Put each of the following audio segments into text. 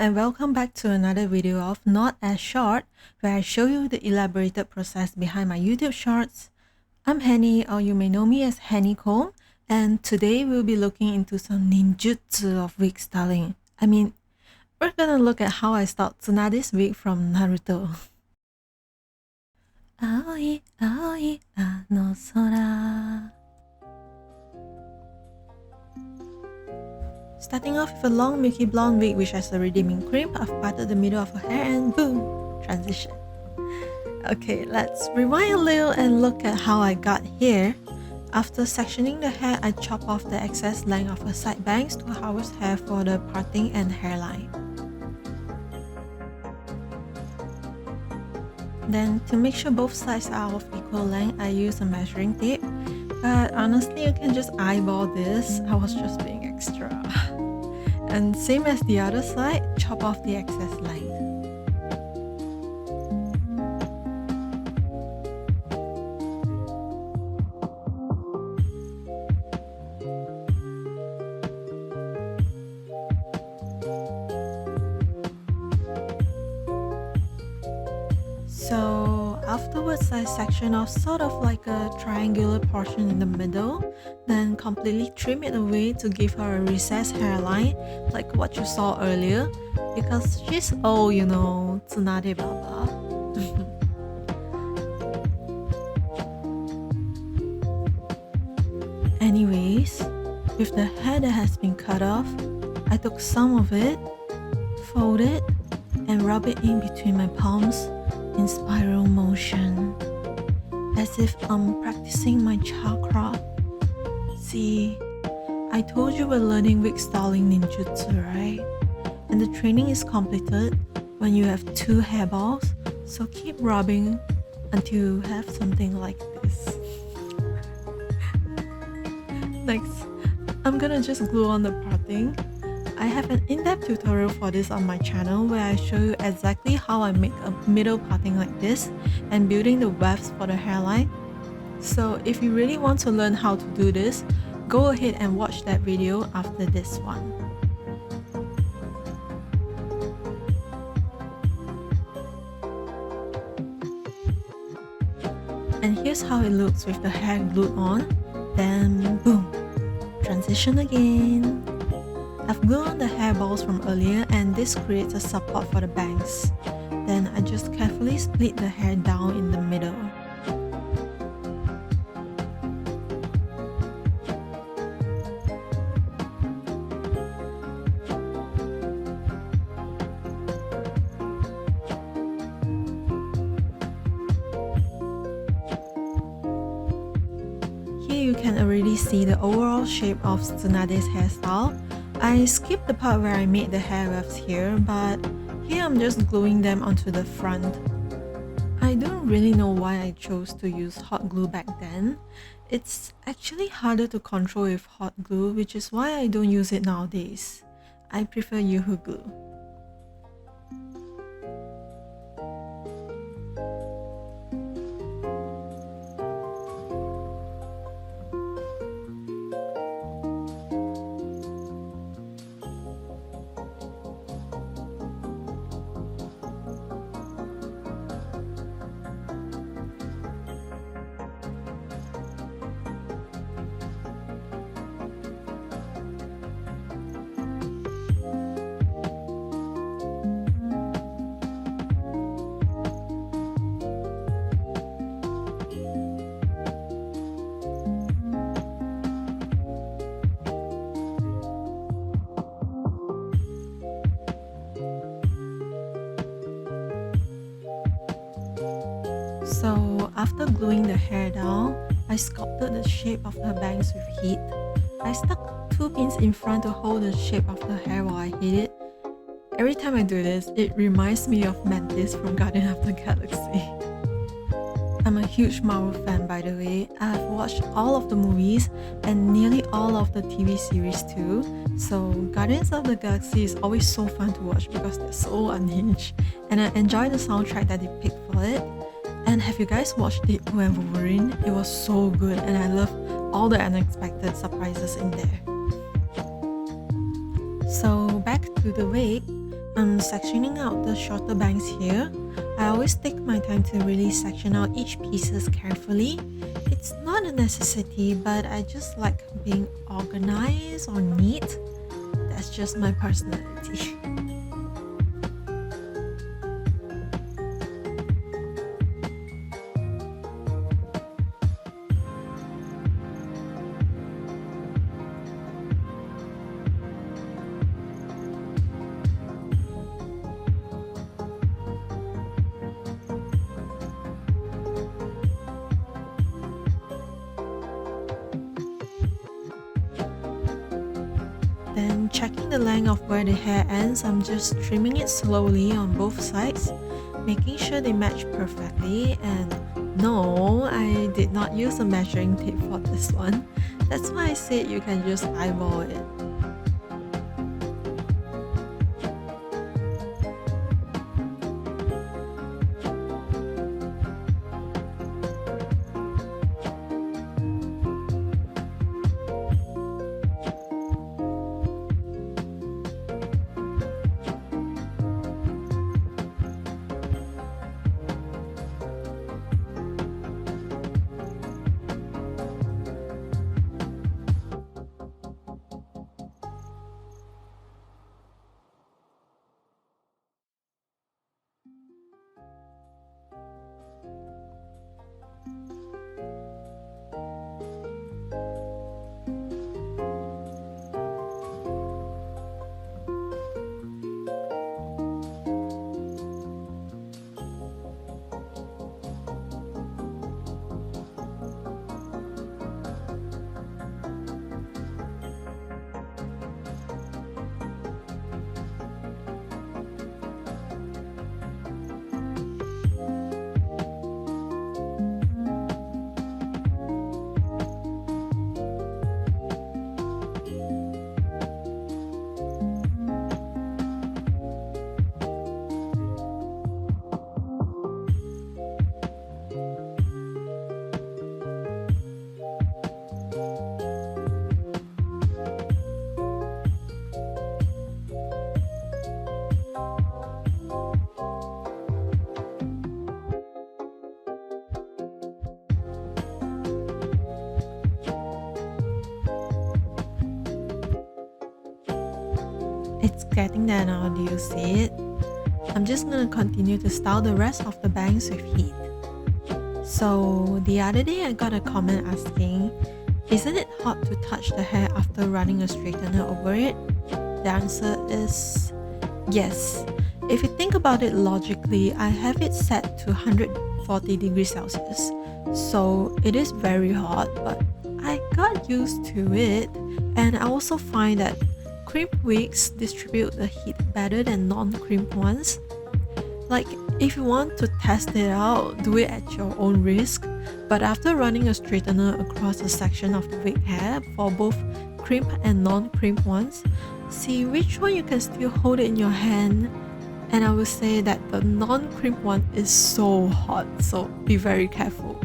and welcome back to another video of Not As Short, where I show you the elaborated process behind my YouTube shorts. I'm Henny, or you may know me as Honeycomb, and today we'll be looking into some ninjutsu of wig styling. We're gonna look at how I styled Tsunade's wig from Naruto. Aoi, aoi, ano sora. Starting off with a long milky blonde wig which has already been crimped, I've parted the middle of her hair and boom! Transition. Okay, let's rewind a little and look at how I got here. After sectioning the hair, I chop off the excess length of her side bangs to harvest hair for the parting and hairline. Then, to make sure both sides are of equal length, I use a measuring tape. But honestly, you can just eyeball this. I was just being extra. And same as the other side, chop off the excess length. So afterwards, I section off sort of like a triangular portion in the middle, then completely trim it away to give her a recessed hairline like what you saw earlier, because she's old, you know, tsunade baba. Anyways, with the hair that has been cut off, I took some of it, fold it, and rub it in between my palms in spiral motion, as if I'm practicing my chakra. See, I told you we're learning wig styling ninjutsu, right? And the training is completed when you have 2 hairballs, so keep rubbing until you have something like this. Next, I'm gonna just glue on the parting. I have an in-depth tutorial for this on my channel where I show you exactly how I make a middle parting like this and building the wefts for the hairline. So if you really want to learn how to do this, go ahead and watch that video after this one. And here's how it looks with the hair glued on. Then boom! Transition again. I've glued on the hairballs from earlier and this creates a support for the bangs. Then I just carefully split the hair down in the middle. Here you can already see the overall shape of Tsunade's hairstyle. I skipped the part where I made the hair wefts here, but here I'm just gluing them onto the front. I don't really know why I chose to use hot glue back then. It's actually harder to control with hot glue, which is why I don't use it nowadays. I prefer Yoo-hoo glue. So after gluing the hair down, I sculpted the shape of her bangs with heat. I stuck 2 pins in front to hold the shape of the hair while I heat it. Every time I do this, it reminds me of Mantis from Guardians of the Galaxy. I'm a huge Marvel fan, by the way. I've watched all of the movies and nearly all of the TV series too. So Guardians of the Galaxy is always so fun to watch because they're so unhinged, and I enjoy the soundtrack that they picked for it. And have you guys watched Deadpool and Wolverine? It was so good and I love all the unexpected surprises in there. So back to the wig. I'm sectioning out the shorter bangs here. I always take my time to really section out each pieces carefully. It's not a necessity, but I just like being organized or neat. That's just my personality. Then checking the length of where the hair ends, I'm just trimming it slowly on both sides, making sure they match perfectly. And no, I did not use a measuring tape for this one. That's why I said you can just eyeball it. It's getting there now, do you see it? I'm just gonna continue to style the rest of the bangs with heat. So the other day I got a comment asking, isn't it hot to touch the hair after running a straightener over it? The answer is yes. If you think about it logically, I have it set to 140 degrees Celsius. So it is very hot, but I got used to it. And I also find that crimped wigs distribute the heat better than non-crimped ones. Like, if you want to test it out, do it at your own risk. But after running a straightener across a section of the wig hair for both crimped and non-crimped ones, see which one you can still hold it in your hand. And I will say that the non-crimped one is so hot, so be very careful.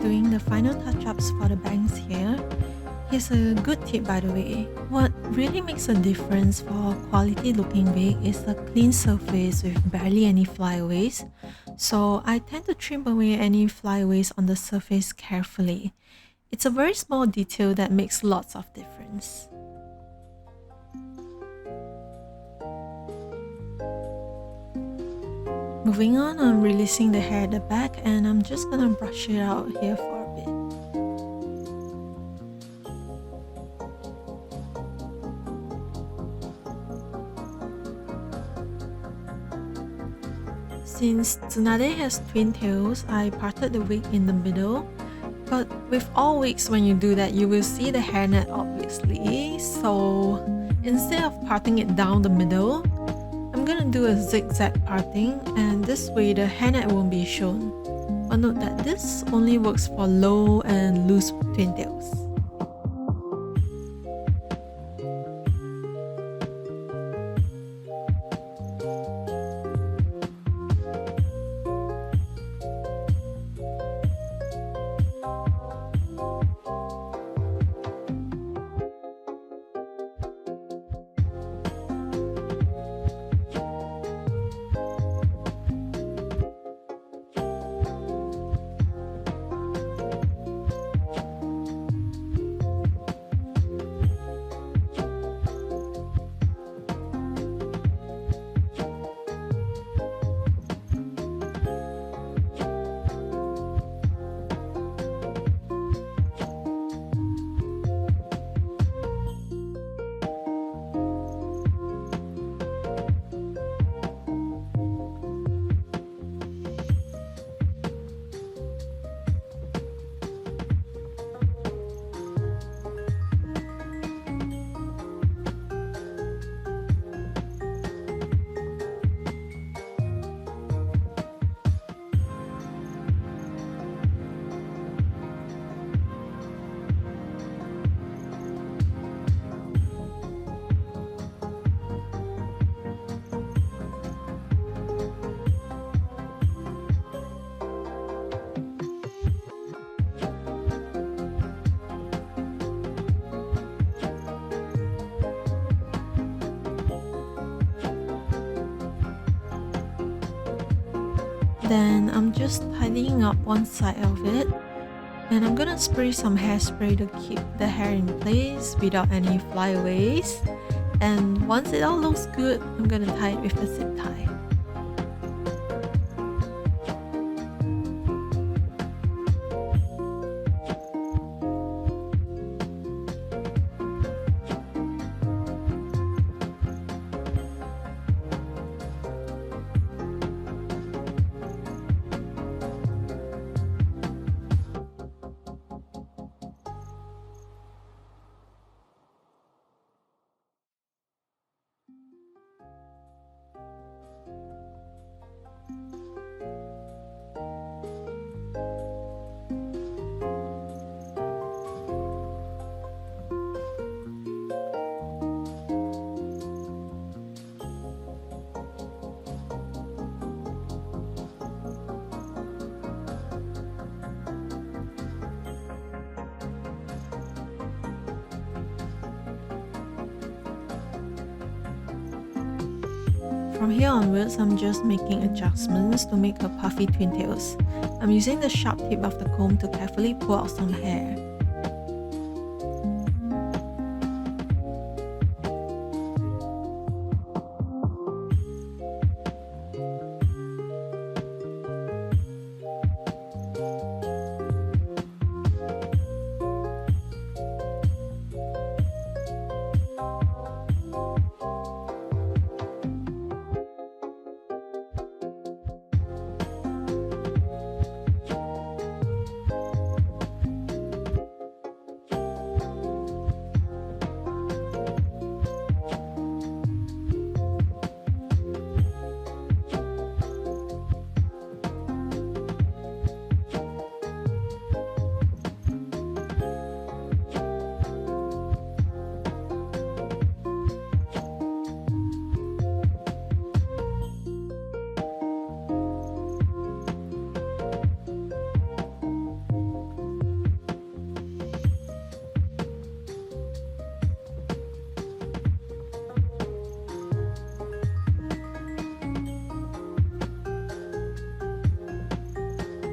Doing the final touch-ups for the bangs here. Here's a good tip, by the way. What really makes a difference for a quality looking wig is a clean surface with barely any flyaways. So I tend to trim away any flyaways on the surface carefully. It's a very small detail that makes lots of difference. Moving on, I'm releasing the hair at the back and I'm just gonna brush it out here for a bit. Since tsunade has twin tails, I parted the wig in the middle. But with all wigs, when you do that, you will see the hairnet obviously. So instead of parting it down the middle, I'm gonna do a zigzag parting, and this way the hairnet won't be shown. But note that this only works for low and loose twin tails. Then I'm just tidying up one side of it, and I'm gonna spray some hairspray to keep the hair in place without any flyaways. And once it all looks good, I'm gonna tie it with a zip tie. From here onwards, I'm just making adjustments to make her puffy twin tails. I'm using the sharp tip of the comb to carefully pull out some hair.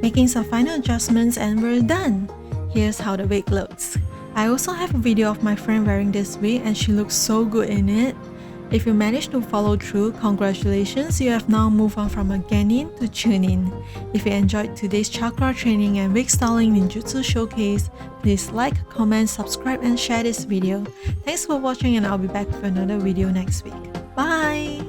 Making some final adjustments and we're done! Here's how the wig looks. I also have a video of my friend wearing this wig and she looks so good in it. If you managed to follow through, congratulations, you have now moved on from a genin to chunin. If you enjoyed today's chakra training and wig styling ninjutsu showcase, please like, comment, subscribe and share this video. Thanks for watching and I'll be back with another video next week. Bye!